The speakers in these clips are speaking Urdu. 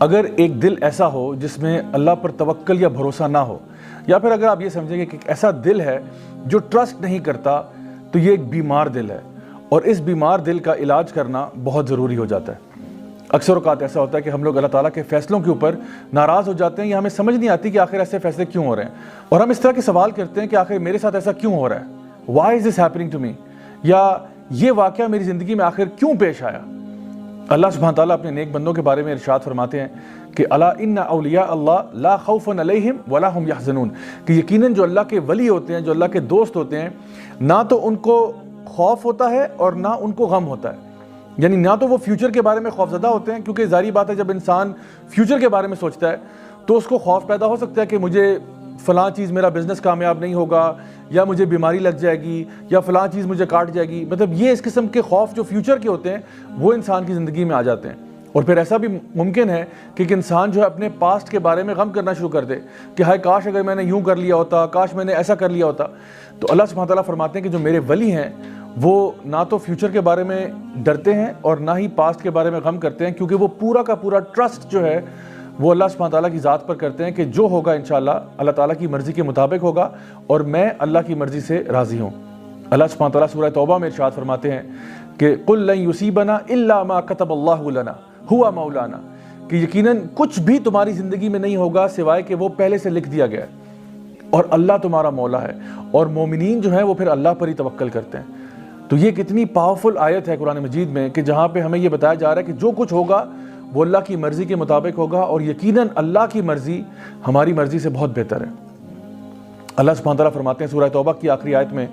اگر ایک دل ایسا ہو جس میں اللہ پر توکل یا بھروسہ نہ ہو، یا پھر اگر آپ یہ سمجھیں کہ ایک ایسا دل ہے جو ٹرسٹ نہیں کرتا، تو یہ ایک بیمار دل ہے، اور اس بیمار دل کا علاج کرنا بہت ضروری ہو جاتا ہے۔ اکثر اوقات ایسا ہوتا ہے کہ ہم لوگ اللہ تعالیٰ کے فیصلوں کے اوپر ناراض ہو جاتے ہیں، یا ہمیں سمجھ نہیں آتی کہ آخر ایسے فیصلے کیوں ہو رہے ہیں، اور ہم اس طرح کے سوال کرتے ہیں کہ آخر میرے ساتھ ایسا کیوں ہو رہا ہے، why is this happening to me, یا یہ واقعہ میری زندگی میں آخر کیوں پیش آیا۔ اللہ سبحانہ تعالیٰ اپنے نیک بندوں کے بارے میں ارشاد فرماتے ہیں کہ الا ان اولیاء اللہ لا خوف علیہم ولا هم یحزنون، کہ یقیناً جو اللہ کے ولی ہوتے ہیں، جو اللہ کے دوست ہوتے ہیں، نہ تو ان کو خوف ہوتا ہے اور نہ ان کو غم ہوتا ہے، یعنی نہ تو وہ فیوچر کے بارے میں خوفزدہ ہوتے ہیں، کیونکہ ظاہری بات ہے جب انسان فیوچر کے بارے میں سوچتا ہے تو اس کو خوف پیدا ہو سکتا ہے کہ مجھے فلاں چیز، میرا بزنس کامیاب نہیں ہوگا، یا مجھے بیماری لگ جائے گی، یا فلاں چیز مجھے کاٹ جائے گی، مطلب یہ اس قسم کے خوف جو فیوچر کے ہوتے ہیں وہ انسان کی زندگی میں آ جاتے ہیں۔ اور پھر ایسا بھی ممکن ہے کہ ایک انسان جو ہے اپنے پاسٹ کے بارے میں غم کرنا شروع کر دے کہ ہائے کاش اگر میں نے یوں کر لیا ہوتا، کاش میں نے ایسا کر لیا ہوتا۔ تو اللہ سبحانہ تعالیٰ فرماتے ہیں کہ جو میرے ولی ہیں وہ نہ تو فیوچر کے بارے میں ڈرتے ہیں اور نہ ہی پاسٹ کے بارے میں غم کرتے ہیں، کیونکہ وہ پورا کا پورا ٹرسٹ جو ہے وہ اللہ سبحانہ تعالیٰ کی ذات پر کرتے ہیں کہ جو ہوگا انشاءاللہ اللہ تعالیٰ کی مرضی کے مطابق ہوگا، اور میں اللہ کی مرضی سے راضی ہوں۔ اللہ سبحانہ تعالیٰ سورہ توبہ میں ارشاد فرماتے ہیں کہ قُل لَن يُصِيبَنَا إِلَّا مَا كَتَبَ اللَّهُ لَنَا هُوَ مَوْلَانَا، کہ یقیناً کچھ بھی تمہاری زندگی میں نہیں ہوگا سوائے کہ وہ پہلے سے لکھ دیا گیا ہے، اور اللہ تمہارا مولا ہے، اور مومنین جو ہیں وہ پھر اللہ پر ہی توکل کرتے ہیں۔ تو یہ کتنی پاورفل آیت ہے قرآن مجید میں کہ جہاں پہ ہمیں یہ بتایا جا رہا ہے کہ جو کچھ ہوگا وہ اللہ کی مرضی کے مطابق ہوگا، اور یقیناً اللہ کی مرضی ہماری مرضی سے بہت بہتر ہے۔ اللہ سبحانہ تعالیٰ فرماتے ہیں سورہ توبہ کی آخری آیت میں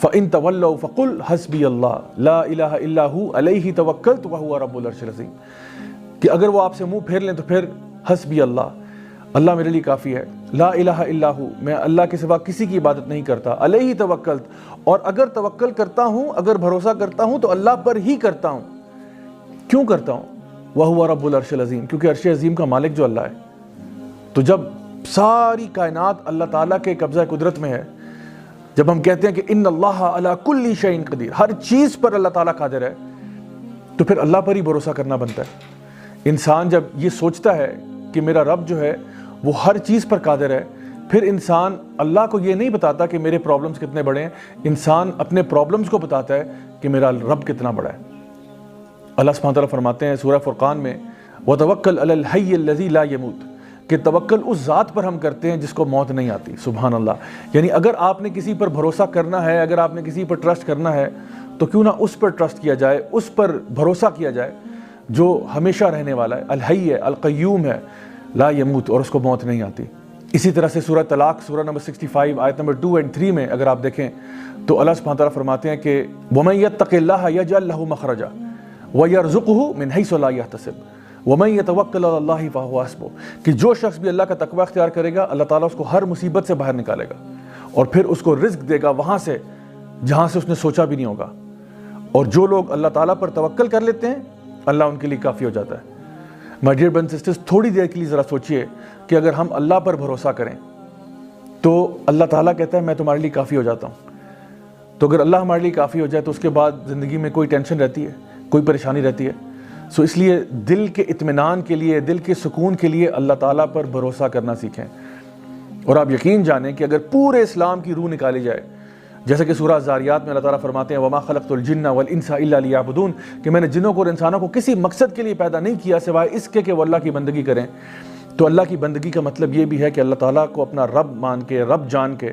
فَإِن تَوَلَّوْا فَقُلْ حَسْبِيَ اللَّهُ لَا إِلَهَ إِلَّا هُوَ عَلَيْهِ تَوَكَّلْتُ وَهُوَ رَبُّ الْعَرْشِ الْعَظِيمِ، کہ اگر وہ آپ سے منہ پھیر لیں تو پھر حسبی اللہ، اللہ میرے لیے کافی ہے، لا الہ الا ہو، میں اللہ کے سوا کسی کی عبادت نہیں کرتا، علیہ توکلت، اور اگر توکل کرتا ہوں، اگر بھروسہ کرتا ہوں تو اللہ پر ہی کرتا ہوں۔ کیوں کرتا ہوں؟ وَهُوَ رَبُّ الْعَرْشِ الْعَظِيمِ، کیونکہ عرش عظیم کا مالک جو اللہ ہے۔ تو جب ساری کائنات اللہ تعالیٰ کے قبضہ قدرت میں ہے، جب ہم کہتے ہیں کہ ان اللہ علی کل شیء قدیر، ہر چیز پر اللہ تعالیٰ قادر ہے، تو پھر اللہ پر ہی بھروسہ کرنا بنتا ہے۔ انسان جب یہ سوچتا ہے کہ میرا رب جو ہے وہ ہر چیز پر قادر ہے، پھر انسان اللہ کو یہ نہیں بتاتا کہ میرے پرابلمز کتنے بڑے ہیں، انسان اپنے پرابلمز کو بتاتا ہے کہ میرا رب کتنا بڑا ہے۔ اللہ سبحانہ تعالیٰ فرماتے ہیں سورہ فرقان میں وَتَوَكَّلْ عَلَى الْحَيِّ الَّذِي لَا يَمُوتُ، کہ توکل اس ذات پر ہم کرتے ہیں جس کو موت نہیں آتی۔ سبحان اللہ، یعنی اگر آپ نے کسی پر بھروسہ کرنا ہے، اگر آپ نے کسی پر ٹرسٹ کرنا ہے، تو کیوں نہ اس پر ٹرسٹ کیا جائے، اس پر بھروسہ کیا جائے جو ہمیشہ رہنے والا ہے، الحی ہے، القیوم ہے، لا یموت، اور اس کو موت نہیں آتی۔ اسی طرح سے سورہ طلاق سورہ نمبر 65 آیت نمبر 2 اور 3 میں اگر آپ دیکھیں تو اللہ سبحانہ تعالیٰ فرماتے ہیں کہ وَمَن يَتَّقِ اللَّهَ يَجْعَل لَّهُ مَخْرَجًا وَيَرْزُقْهُ مِنْ حَيْثُ لَا يَحْتَسِبُ وَمَن يَتَوَكَّلْ عَلَى اللَّهِ فَهُوَ حَسْبُهُ، کہ جو شخص بھی اللہ کا تقوی اختیار کرے گا اللہ تعالیٰ اس کو ہر مصیبت سے باہر نکالے گا، اور پھر اس کو رزق دے گا وہاں سے جہاں سے اس نے سوچا بھی نہیں ہوگا۔ اور جو لوگ اللہ تعالیٰ پر توکل کر لیتے ہیں اللہ ان کے لیے کافی ہو جاتا ہے۔ مائی ڈیئر برادرز اینڈ سسٹرز، تھوڑی دیر کے لیے ذرا سوچئے کہ اگر ہم اللہ پر بھروسہ کریں تو اللہ تعالیٰ کہتا ہے میں تمہارے لیے کافی ہو جاتا ہوں۔ تو اگر اللہ ہمارے لیے کافی ہو جائے تو اس کے بعد زندگی میں کوئی ٹینشن رہتی ہے، کوئی پریشانی رہتی ہے؟ سو اس لیے دل کے اطمینان کے لیے، دل کے سکون کے لیے اللہ تعالیٰ پر بھروسہ کرنا سیکھیں۔ اور آپ یقین جانیں کہ اگر پورے اسلام کی روح نکالی جائے، جیسا کہ سورہ زاریات میں اللہ تعالیٰ فرماتے ہیں وَمَا خَلَقْتُ الْجِنَّ وَالْإِنسَ إِلَّا لِيَعْبُدُونَ، کہ میں نے جنوں کو اور انسانوں کو کسی مقصد کے لیے پیدا نہیں کیا سوائے اس کے کہ وہ اللہ کی بندگی کریں۔ تو اللہ کی بندگی کا مطلب یہ بھی ہے کہ اللہ تعالیٰ کو اپنا رب مان کے، رب جان کے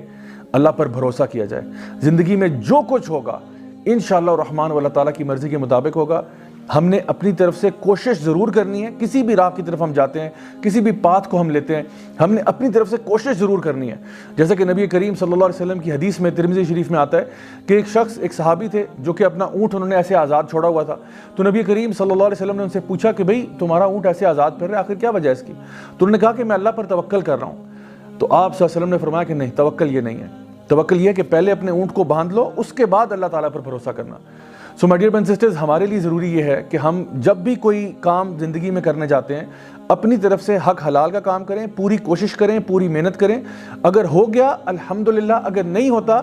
اللہ پر بھروسہ کیا جائے۔ زندگی میں جو کچھ ہوگا انشاءاللہ الرحمن اللہ تعالیٰ کی مرضی کے مطابق ہوگا۔ ہم نے اپنی طرف سے کوشش ضرور کرنی ہے، کسی بھی راہ کی طرف ہم جاتے ہیں، کسی بھی پاتھ کو ہم لیتے ہیں، ہم نے اپنی طرف سے کوشش ضرور کرنی ہے۔ جیسا کہ نبی کریم صلی اللہ علیہ وسلم کی حدیث میں ترمذی شریف میں آتا ہے کہ ایک شخص، ایک صحابی تھے جو کہ اپنا اونٹ انہوں نے ایسے آزاد چھوڑا ہوا تھا، تو نبی کریم صلی اللہ علیہ وسلم نے ان سے پوچھا کہ بھئی تمہارا اونٹ ایسے آزاد پھر رہا ہے، آخر کیا وجہ ہے اس کی؟ تو انہوں نے کہا کہ میں اللہ پر توکل کر رہا ہوں۔ تو آپ صلی اللہ علیہ وسلم نے فرمایا کہ نہیں، توکل یہ نہیں ہے، توکل یہ ہے کہ پہلے اپنے اونٹ کو باندھ لو، اس کے بعد اللہ تعالیٰ پر بھروسہ کرنا۔ So my dear brothers and sisters, ہمارے لیے ضروری یہ ہے کہ ہم جب بھی کوئی کام زندگی میں کرنے جاتے ہیں اپنی طرف سے حق حلال کا کام کریں، پوری کوشش کریں، پوری محنت کریں۔ اگر ہو گیا الحمدللہ، اگر نہیں ہوتا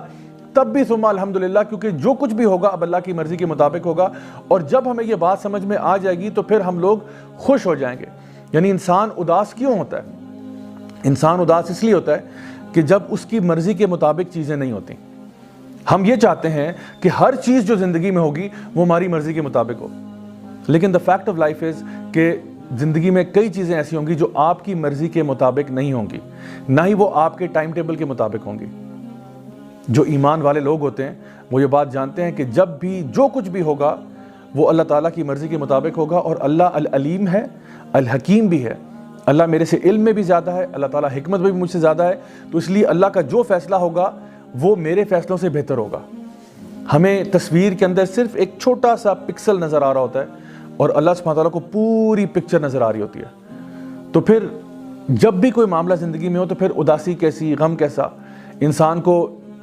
تب بھی ثم الحمدللہ، کیونکہ جو کچھ بھی ہوگا اب اللہ کی مرضی کے مطابق ہوگا۔ اور جب ہمیں یہ بات سمجھ میں آ جائے گی تو پھر ہم لوگ خوش ہو جائیں گے۔ یعنی انسان اداس کیوں ہوتا ہے؟ انسان اداس اس لیے ہوتا ہے کہ جب اس کی مرضی کے مطابق چیزیں نہیں ہوتی۔ ہم یہ چاہتے ہیں کہ ہر چیز جو زندگی میں ہوگی وہ ہماری مرضی کے مطابق ہو، لیکن the fact of life is کہ زندگی میں کئی چیزیں ایسی ہوں گی جو آپ کی مرضی کے مطابق نہیں ہوں گی، نہ ہی وہ آپ کے ٹائم ٹیبل کے مطابق ہوں گی۔ جو ایمان والے لوگ ہوتے ہیں وہ یہ بات جانتے ہیں کہ جب بھی جو کچھ بھی ہوگا وہ اللہ تعالیٰ کی مرضی کے مطابق ہوگا، اور اللہ العلیم ہے، الحکیم بھی ہے۔ اللہ میرے سے علم میں بھی زیادہ ہے، اللہ تعالیٰ حکمت میں بھی مجھ سے زیادہ ہے، تو اس لیے اللہ کا جو فیصلہ ہوگا وہ میرے فیصلوں سے بہتر ہوگا۔ ہمیں تصویر کے اندر صرف ایک چھوٹا سا پکسل نظر آ رہا ہوتا ہے اور اللہ سبحانہ تعالیٰ کو پوری پکچر نظر آ رہی ہوتی ہے۔ تو پھر جب بھی کوئی معاملہ زندگی میں ہو تو پھر اداسی کیسی، غم کیسا، انسان کو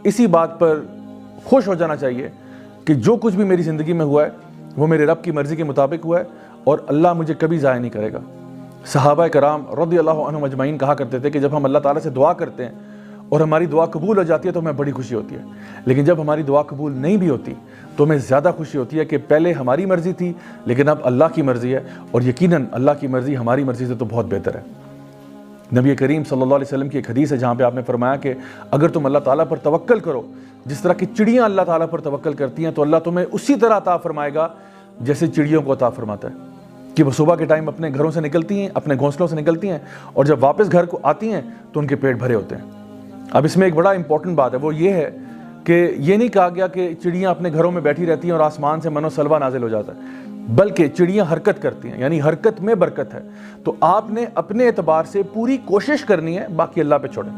اسی بات پر خوش ہو جانا چاہیے کہ جو کچھ بھی میری زندگی میں ہوا ہے وہ میرے رب کی مرضی کے مطابق ہوا ہے اور اللہ مجھے کبھی ضائع نہیں کرے گا۔ صحابہ کرام رضی اللہ عنہم اجمعین کہا کرتے تھے کہ جب ہم اللہ تعالیٰ سے دعا کرتے ہیں اور ہماری دعا قبول ہو جاتی ہے تو ہمیں بڑی خوشی ہوتی ہے، لیکن جب ہماری دعا قبول نہیں بھی ہوتی تو ہمیں زیادہ خوشی ہوتی ہے کہ پہلے ہماری مرضی تھی لیکن اب اللہ کی مرضی ہے، اور یقیناً اللہ کی مرضی ہماری مرضی سے تو بہت بہتر ہے۔ نبی کریم صلی اللہ علیہ وسلم کی ایک حدیث ہے جہاں پہ آپ نے فرمایا کہ اگر تم اللہ تعالیٰ پر توکل کرو جس طرح کی چڑیاں اللہ تعالیٰ پر توکل کرتی ہیں تو اللہ تمہیں اسی طرح عطا فرمائے گا جیسے چڑیوں کو عطا فرماتا ہے، کہ وہ صبح کے ٹائم اپنے گھروں سے نکلتی ہیں، اپنے گھونسلوں سے نکلتی ہیں، اور جب واپس گھر کو آتی ہیں تو ان کے پیٹ بھرے ہوتے ہیں۔ اب اس میں ایک بڑا امپورٹنٹ بات ہے، وہ یہ ہے کہ یہ نہیں کہا گیا کہ چڑیاں اپنے گھروں میں بیٹھی رہتی ہیں اور آسمان سے منو سلوا نازل ہو جاتا ہے، بلکہ چڑیاں حرکت کرتی ہیں، یعنی حرکت میں برکت ہے۔ تو آپ نے اپنے اعتبار سے پوری کوشش کرنی ہے، باقی اللہ پہ چھوڑیں۔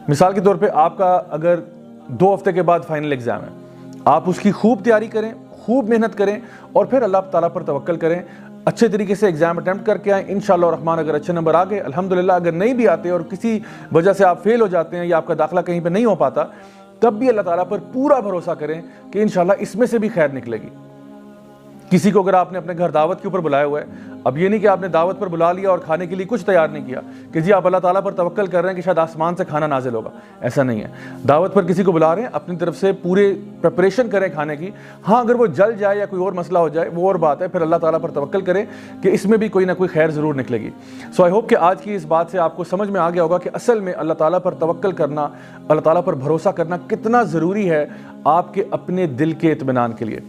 مثال کے طور پہ آپ کا اگر 2 ہفتے کے بعد فائنل ایگزام ہے، آپ اس کی خوب تیاری کریں، خوب محنت کریں، اور پھر اللہ تعالیٰ پر توکل کریں، اچھے طریقے سے ایگزام اٹیمپٹ کر کے آئیں، انشاءاللہ الرحمن اگر اچھے نمبر آ گئے الحمدللہ، اگر نہیں بھی آتے اور کسی وجہ سے آپ فیل ہو جاتے ہیں یا آپ کا داخلہ کہیں پہ نہیں ہو پاتا، تب بھی اللہ تعالیٰ پر پورا بھروسہ کریں کہ انشاءاللہ اس میں سے بھی خیر نکلے گی۔ کسی کو اگر آپ نے اپنے گھر دعوت کے اوپر بلایا ہوا ہے، اب یہ نہیں کہ آپ نے دعوت پر بلا لیا اور کھانے کے لیے کچھ تیار نہیں کیا کہ جی آپ اللہ تعالیٰ پر توکل کر رہے ہیں کہ شاید آسمان سے کھانا نازل ہوگا، ایسا نہیں ہے۔ دعوت پر کسی کو بلا رہے ہیں، اپنی طرف سے پورے پریپریشن کریں کھانے کی، ہاں اگر وہ جل جائے یا کوئی اور مسئلہ ہو جائے وہ اور بات ہے، پھر اللہ تعالیٰ پر توکل کریں کہ اس میں بھی کوئی نہ کوئی خیر ضرور نکلے گی۔ سو آئی ہوپ کہ آج کی اس بات سے آپ کو سمجھ میں آ گیا ہوگا کہ اصل میں اللہ تعالیٰ پر توکل کرنا، اللہ تعالیٰ پر بھروسہ کرنا کتنا ضروری ہے آپ کے اپنے دل کے اطمینان کے لیے۔